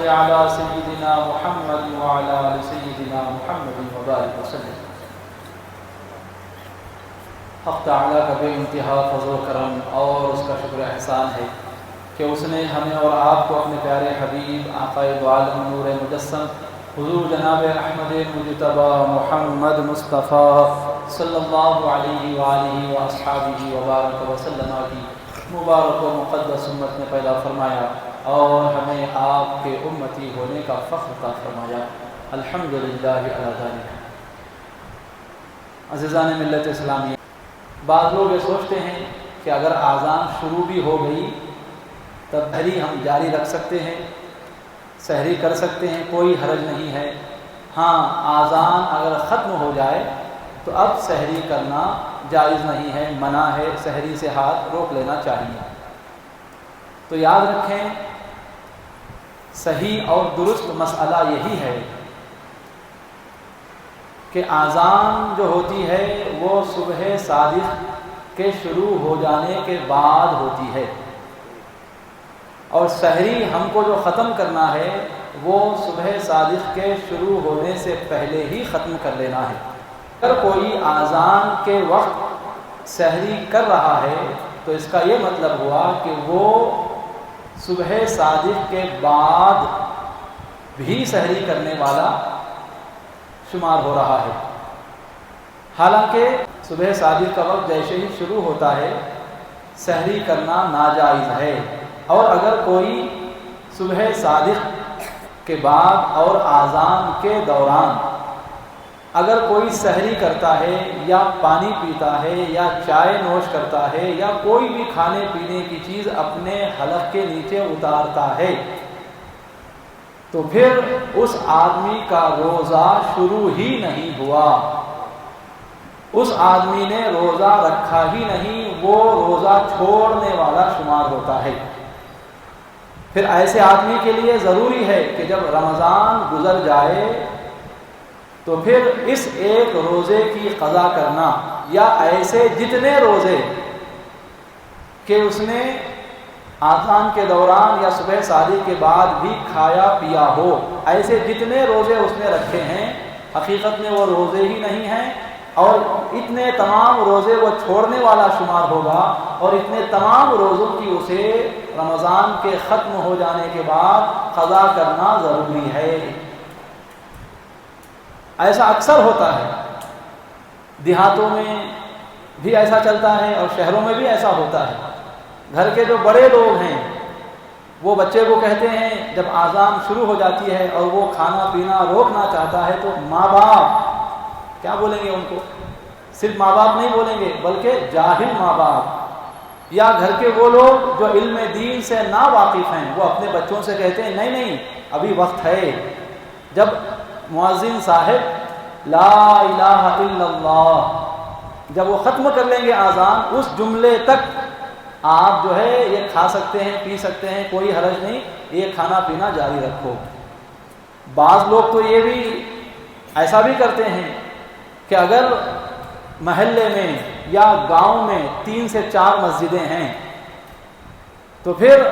صل علی سیدنا محمد وعلی آل سیدنا محمد وبارک وسلم۔ حق تعالیٰ کا بے انتہا فضل و کرم اور اس کا شکر احسان ہے کہ اس نے ہمیں اور آپ کو اپنے پیارے حبیب آقا دو عالم نور مجسم حضور جناب احمد مجتبی محمد مصطفیٰ صلی اللہ علیہ وآلہ واصحابہ وبارک وسلم کی مبارک و مقدس امت میں پیدا فرمایا اور ہمیں آپ کے امتی ہونے کا فخر عطا فرمایا۔ الحمدللہ علی ذالک۔ عزیزان ملت اسلامیہ، بعض لوگ یہ سوچتے ہیں کہ اگر اذان شروع بھی ہو گئی تب سحری ہم جاری رکھ سکتے ہیں، سحری کر سکتے ہیں، کوئی حرج نہیں ہے۔ ہاں، اذان اگر ختم ہو جائے تو اب سحری کرنا جائز نہیں ہے، منع ہے، سحری سے ہاتھ روک لینا چاہیے۔ تو یاد رکھیں، صحیح اور درست مسئلہ یہی ہے کہ اذان جو ہوتی ہے وہ صبح صادق کے شروع ہو جانے کے بعد ہوتی ہے، اور سحری ہم کو جو ختم کرنا ہے وہ صبح صادق کے شروع ہونے سے پہلے ہی ختم کر لینا ہے۔ اگر کوئی اذان کے وقت سحری کر رہا ہے تو اس کا یہ مطلب ہوا کہ وہ صبح صادق کے بعد بھی سحری کرنے والا شمار ہو رہا ہے۔ حالانکہ صبح صادق کا وقت جیسے ہی شروع ہوتا ہے سحری کرنا ناجائز ہے، اور اگر کوئی صبح صادق کے بعد اور اذان کے دوران اگر کوئی سحری کرتا ہے یا پانی پیتا ہے یا چائے نوش کرتا ہے یا کوئی بھی کھانے پینے کی چیز اپنے حلق کے نیچے اتارتا ہے تو پھر اس آدمی کا روزہ شروع ہی نہیں ہوا، اس آدمی نے روزہ رکھا ہی نہیں، وہ روزہ چھوڑنے والا شمار ہوتا ہے۔ پھر ایسے آدمی کے لیے ضروری ہے کہ جب رمضان گزر جائے تو پھر اس ایک روزے کی قضا کرنا، یا ایسے جتنے روزے کہ اس نے اذان کے دوران یا صبح صادق کے بعد بھی کھایا پیا ہو، ایسے جتنے روزے اس نے رکھے ہیں حقیقت میں وہ روزے ہی نہیں ہیں، اور اتنے تمام روزے وہ چھوڑنے والا شمار ہوگا، اور اتنے تمام روزوں کی اسے رمضان کے ختم ہو جانے کے بعد قضا کرنا ضروری ہے۔ ایسا اکثر ہوتا ہے، دیہاتوں میں بھی ایسا چلتا ہے اور شہروں میں بھی ایسا ہوتا ہے۔ گھر کے جو بڑے لوگ ہیں وہ بچے کو کہتے ہیں جب اذان شروع ہو جاتی ہے اور وہ کھانا پینا روکنا چاہتا ہے تو ماں باپ کیا بولیں گے ان کو؟ صرف ماں باپ نہیں بولیں گے بلکہ جاہل ماں باپ یا گھر کے وہ لوگ جو علم دین سے نا واقف ہیں وہ اپنے بچوں سے کہتے ہیں نہیں نہیں ابھی وقت ہے۔ جب مؤذن صاحب لا الہ الا اللہ جب وہ ختم کر لیں گے اذان، اس جملے تک آپ جو ہے یہ کھا سکتے ہیں پی سکتے ہیں، کوئی حرج نہیں، یہ کھانا پینا جاری رکھو۔ بعض لوگ تو یہ بھی ایسا بھی کرتے ہیں کہ اگر محلے میں یا گاؤں میں 3 سے 4 مسجدیں ہیں تو پھر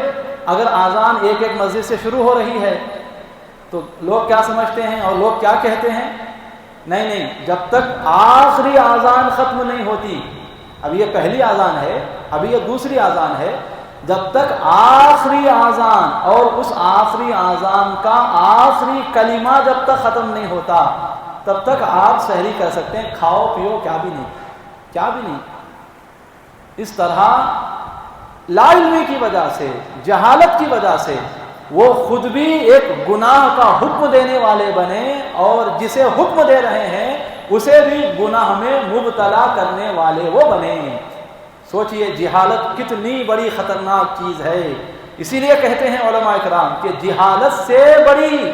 اگر اذان ایک ایک مسجد سے شروع ہو رہی ہے تو لوگ کیا سمجھتے ہیں اور لوگ کیا کہتے ہیں؟ نہیں نہیں، جب تک آخری اذان ختم نہیں ہوتی، ابھی یہ پہلی اذان ہے، ابھی یہ دوسری اذان ہے، جب تک آخری اذان اور اس آخری اذان کا آخری کلمہ جب تک ختم نہیں ہوتا تب تک آپ سحری کر سکتے ہیں، کھاؤ پیو کیا بھی نہیں، کیا بھی نہیں۔ اس طرح لا علمی کی وجہ سے، جہالت کی وجہ سے وہ خود بھی ایک گناہ کا حکم دینے والے بنے اور جسے حکم دے رہے ہیں اسے بھی گناہ میں مبتلا کرنے والے وہ بنے۔ سوچئے جہالت کتنی بڑی خطرناک چیز ہے۔ اسی لیے کہتے ہیں علماء کرام کہ جہالت سے بڑی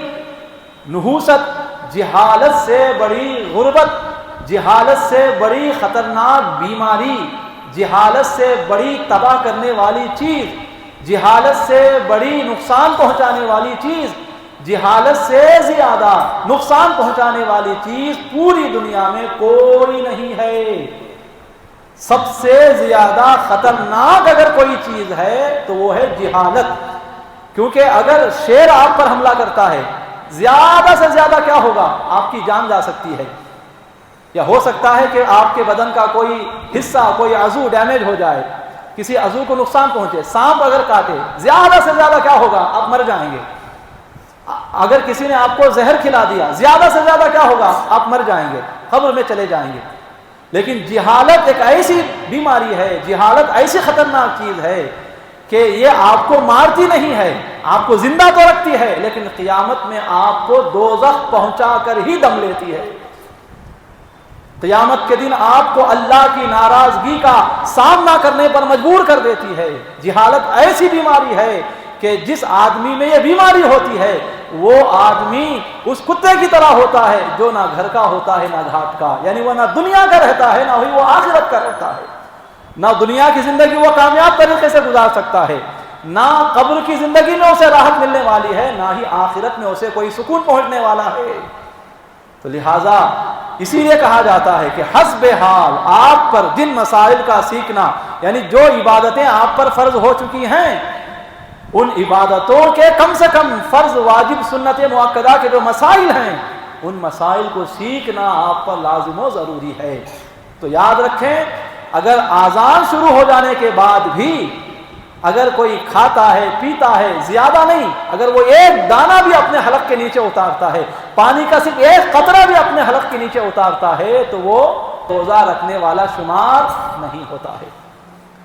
نحوست، جہالت سے بڑی غربت، جہالت سے بڑی خطرناک بیماری، جہالت سے بڑی تباہ کرنے والی چیز، جہالت سے بڑی نقصان پہنچانے والی چیز، جہالت سے زیادہ نقصان پہنچانے والی چیز پوری دنیا میں کوئی نہیں ہے۔ سب سے زیادہ خطرناک اگر کوئی چیز ہے تو وہ ہے جہالت، کیونکہ اگر شیر آپ پر حملہ کرتا ہے زیادہ سے زیادہ کیا ہوگا؟ آپ کی جان جا سکتی ہے، یا ہو سکتا ہے کہ آپ کے بدن کا کوئی حصہ، کوئی عضو ڈیمیج ہو جائے، کسی عضو کو نقصان پہنچے۔ سانپ اگر کاٹے زیادہ سے زیادہ کیا ہوگا؟ آپ مر جائیں گے۔ اگر کسی نے آپ کو زہر کھلا دیا زیادہ سے زیادہ کیا ہوگا؟ آپ مر جائیں گے، قبر میں چلے جائیں گے۔ لیکن جہالت ایک ایسی بیماری ہے، جہالت ایسی خطرناک چیز ہے کہ یہ آپ کو مارتی نہیں ہے، آپ کو زندہ تو رکھتی ہے، لیکن قیامت میں آپ کو دوزخ پہنچا کر ہی دم لیتی ہے۔ قیامت کے دن آپ کو اللہ کی ناراضگی کا سامنا کرنے پر مجبور کر دیتی ہے۔ جہالت ایسی بیماری ہے کہ جس آدمی میں یہ بیماری ہوتی ہے وہ آدمی اس کتے کی طرح ہوتا ہے جو نہ گھر کا ہوتا ہے نہ گھاٹ کا، یعنی وہ نہ دنیا کا رہتا ہے نہ ہی وہ آخرت کا رہتا ہے۔ نہ دنیا کی زندگی وہ کامیاب طریقے سے گزار سکتا ہے، نہ قبر کی زندگی میں اسے راحت ملنے والی ہے، نہ ہی آخرت میں اسے کوئی سکون پہنچنے والا ہے۔ تو لہٰذا اسی لیے کہا جاتا ہے کہ حسب حال آپ پر جن مسائل کا سیکھنا، یعنی جو عبادتیں آپ پر فرض ہو چکی ہیں ان عبادتوں کے کم سے کم فرض، واجب، سنت مؤکدہ کے جو مسائل ہیں ان مسائل کو سیکھنا آپ پر لازم و ضروری ہے۔ تو یاد رکھیں، اگر آذان شروع ہو جانے کے بعد بھی اگر کوئی کھاتا ہے پیتا ہے، زیادہ نہیں، اگر وہ ایک دانہ بھی اپنے حلق کے نیچے اتارتا ہے، پانی کا صرف ایک قطرہ بھی اپنے حلق کے نیچے اتارتا ہے تو وہ روزہ رکھنے والا شمار نہیں ہوتا ہے۔